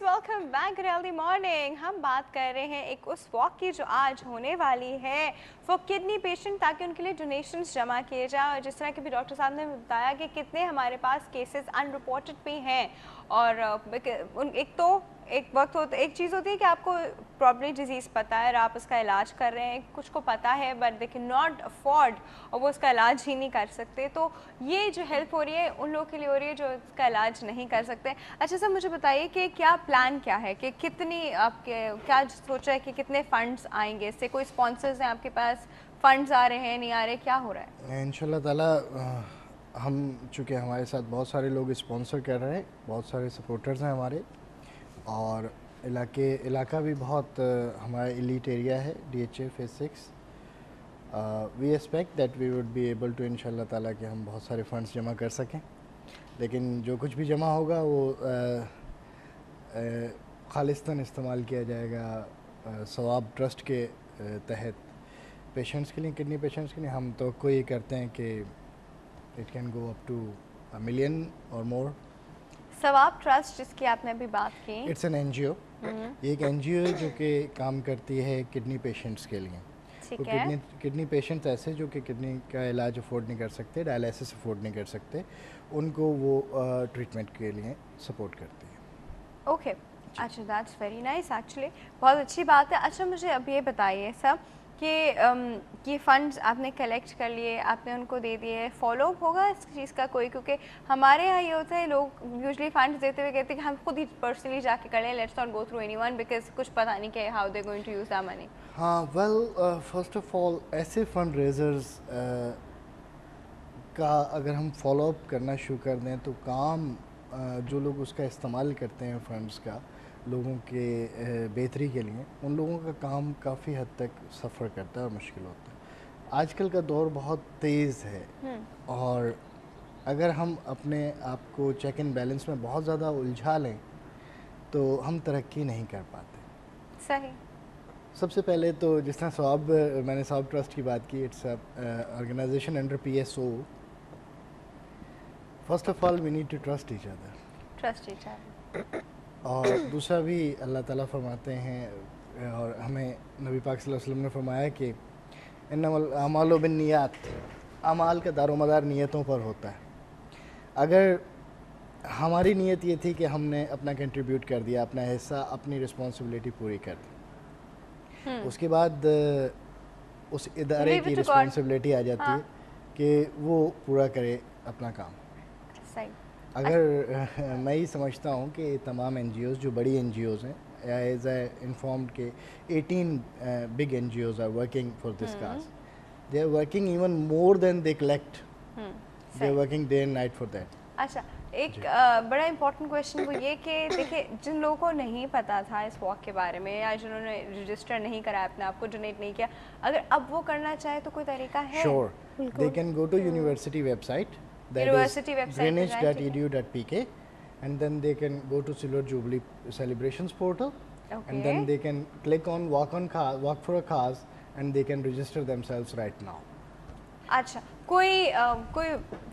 Welcome back healthy morning. हम बात कर रहे हैं एक उस वॉक की जो आज होने वाली है फॉर किडनी पेशेंट, ताकि उनके लिए डोनेशंस जमा किए जाएं। और जिस तरह के भी डॉक्टर साहब ने बताया कि कितने हमारे पास केसेस अनरिपोर्टेड भी हैं। और एक वक्त होता, एक चीज़ होती है कि आपको प्रॉब्लम डिजीज़ पता है और आप उसका इलाज कर रहे हैं, कुछ को पता है but they can not afford और वो उसका इलाज ही नहीं कर सकते। तो ये जो हेल्प हो रही है उन लोगों के लिए हो रही है जो इसका इलाज नहीं कर सकते। अच्छा सर, मुझे बताइए कि क्या प्लान क्या है, कि कितनी आपके क्या सोचा है कि कितने फंड्स आएंगे इससे? कोई स्पॉन्सर्स हैं आपके पास, फंड्स आ रहे हैं, नहीं आ रहे, क्या हो रहा है? इंशाल्लाह ताला हम चूँकि हमारे साथ बहुत सारे लोग स्पॉन्सर कर रहे हैं, बहुत सारे सपोर्टर्स हैं हमारे, और इलाका भी बहुत हमारा एलीट एरिया है, DHA phase 6। We expect that we would be able to इंशाल्लाह ताला कि हम बहुत सारे फंड्स जमा कर सकें। लेकिन जो कुछ भी जमा होगा वो खालिस्तान इस्तेमाल किया जाएगा सवाब ट्रस्ट के तहत पेशेंट्स के लिए, किडनी पेशेंट्स के लिए। हम तो कोई करते हैं कि it can go up to $1 million और मोर। सवाब ट्रस्ट जिसकी आपने अभी बात की, इट्स एन NGO। ये एक NGO है जो कि काम करती है किडनी पेशेंट्स के लिए। तो किडनी पेशेंट्स ऐसे जो कि किडनी का इलाज अफोर्ड नहीं कर सकते, डायलिसिस अफोर्ड नहीं कर सकते, उनको वो ट्रीटमेंट के लिए सपोर्ट करती है। ओके, अच्छा, दैट्स वेरी नाइस एक्चुअली, बहुत अच्छी बात है। अच्छा, मुझे अब ये बताइए सब कि ये फंड्स आपने कलेक्ट कर लिए, आपने उनको दे दिए, फॉलो अप होगा इस चीज़ का कोई? क्योंकि हमारे यहाँ ये होता है, लोग यूजुअली फंड्स देते हुए कहते हैं कि हम खुद ही पर्सनली जाके कर लें, let's not go through anyone, because कुछ पता नहीं कि how they going to use that money. हाँ, वेल फर्स्ट ऑफ ऑल ऐसे फंड रेजर्स का अगर हम फॉलो अप करना शुरू कर दें तो काम जो लोग उसका इस्तेमाल करते हैं फंड्स का लोगों के बेहतरी के लिए, उन लोगों का काम काफ़ी हद तक सफ़र करता है और मुश्किल होता है। आजकल का दौर बहुत तेज़ है और अगर हम अपने आप को चेक एंड बैलेंस में बहुत ज़्यादा उलझा लें तो हम तरक्की नहीं कर पाते। सही। सबसे पहले तो जिस तरह मैंने सवाब ट्रस्ट की बात की, it's organization under PSO। First of all we need to trust each other. और दूसरा भी अल्लाह ताला फरमाते हैं और हमें नबी पाक सल्लल्लाहु अलैहि वसल्लम ने फरमाया कि इन्नमल अमालु बिन्नियात, अमाल का दारोमदार नियतों पर होता है। अगर हमारी नीयत ये थी कि हमने अपना कंट्रीब्यूट कर दिया, अपना हिस्सा, अपनी रिस्पॉन्सिबिलिटी पूरी कर दी, उसके बाद उस इदारे की रिस्पॉन्सिबिलिटी आ जाती है कि वो पूरा करे अपना काम। सही। अगर मैं ही समझता हूँ कि तमाम NGOs जो बड़ी NGOs हैं, एज ए इन्फॉर्म्ड के 18 big NGOs are working for this cause. They are working even more than they collect, they are working day and night for that. अच्छा, एक बड़ा इंपॉर्टेंट क्वेश्चन वो ये कि देखिए, जिन लोगों को नहीं पता था इस वॉक के बारे में या जिन्होंने रजिस्टर नहीं कराया, अपने आप को डोनेट नहीं किया, अगर अब वो करना चाहे तो कोई तरीका है? Sure, they can go to university website, greenwich.edu.pk, and then they can go to Silver Jubilee Celebrations portal, and then they can click on walk for a cause, and they can register themselves right now. अच्छा, कोई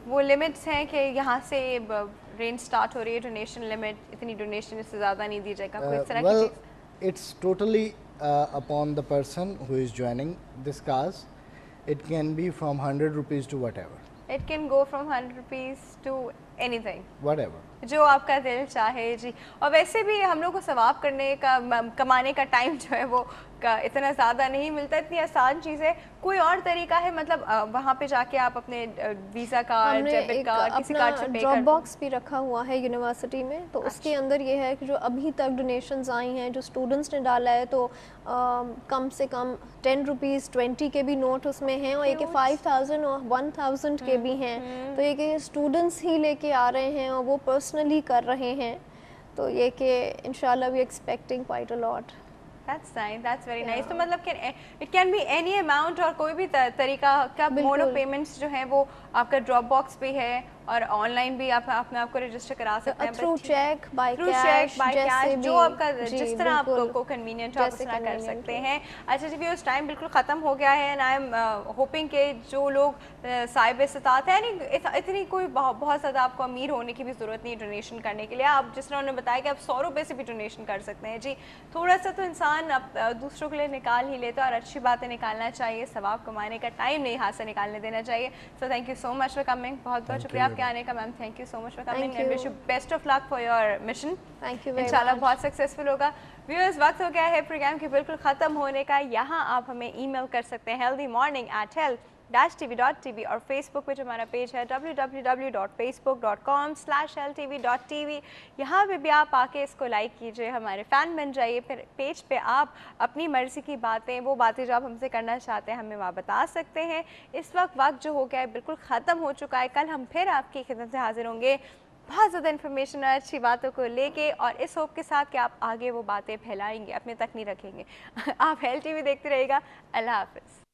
वो limits हैं कि यहाँ से range start हो रही है, डोनेशन लिमिट इतनी डोनेशन, इससे ज़्यादा नहीं दी जाएगा, कोई इस तरह की चीज़? It's totally upon the person who is joining this cause. It can be from 100 rupees to whatever. It can go from 100 rupees to anything. Whatever. जो आपका दिल चाहे जी। और वैसे भी हम लोग को सवाब करने का, कमाने का टाइम जो है वो इतना ज़्यादा नहीं मिलता, इतनी आसान चीज़ है। कोई और तरीका है, मतलब वहाँ पे जाके आप अपने वीज़ा कार्ड, डेबिट कार्ड, किसी कार्ड से पे कर? ड्रॉप बॉक्स भी रखा हुआ है यूनिवर्सिटी में, तो उसके अंदर ये है कि जो अभी तक डोनेशंस आई हैं, जो स्टूडेंट्स ने डाला है, तो कम से कम 10 रुपीज़ 20 के भी नोट उसमें हैं, और ये कि 5000 और 1000 के भी हैं। तो ये कि स्टूडेंट्स ही लेके आ रहे हैं और वो पर्सनली कर रहे हैं, तो ये कि इंशाल्लाह we expecting quite a lot. That's nice, that's very nice. तो मतलब it can be any amount, और कोई भी तरीका का मोनो पेमेंट्स जो है वो आपका ड्रॉप बॉक्स पे है, और ऑनलाइन भी आप अपने आप को रजिस्टर करा सकते हैं थ्रू चेक बाय कैश, जो आपका जिस तरह आपको कन्वीनियंट हो आप उस तरह कर सकते हैं। अच्छा जी व्यूअर्स, टाइम बिल्कुल ख़त्म हो गया है एंड आई एम होपिंग कि जो लोग साहिब इस्तात है नहीं, इतनी कोई बहुत ज़्यादा आपको अमीर होने की भी ज़रूरत नहीं डोनेशन करने के लिए। आप जिस तरह उन्होंने बताया कि आप 100 रुपये से भी डोनेशन कर सकते हैं। जी थोड़ा सा तो इंसान दूसरों के लिए निकाल ही लेता है और अच्छी बातें निकालना चाहिए, सवाब कमाने का टाइम नहीं हाथ से निकालने देना चाहिए। So thank you so much for coming, बहुत बहुत शुक्रिया आपके आने का ma'am, thank you so much for coming and wish you best of luck for your mission. Thank you, इंशाल्लाह बहुत सक्सेसफुल होगा। व्यूअर्स, वक्त हो गया है प्रोग्राम के बिल्कुल ख़त्म होने का। यहाँ आप हमें ईमेल कर सकते हैं healthymorning@health-tv.tv और फेसबुक पे जो हमारा पेज है www.facebook.com/healthtv.tv, यहाँ पे भी आप आके इसको लाइक कीजिए, हमारे फ़ैन बन जाइए। फिर पेज पे आप अपनी मर्ज़ी की बातें, वो बातें जो आप हमसे करना चाहते हैं हमें वहाँ बता सकते हैं। इस वक्त जो हो गया है बिल्कुल ख़त्म हो चुका है। कल हम फिर आपकी खिदमत से हाजिर होंगे बहुत ज़्यादा इन्फॉर्मेशन और अच्छी बातों को लेके, और इस होप के साथ कि आप आगे वो बातें फैलाएंगे, अपने तक नहीं रखेंगे। आप हेल्थ टीवी देखते रहिएगा। अल्लाह हाफ़िज़।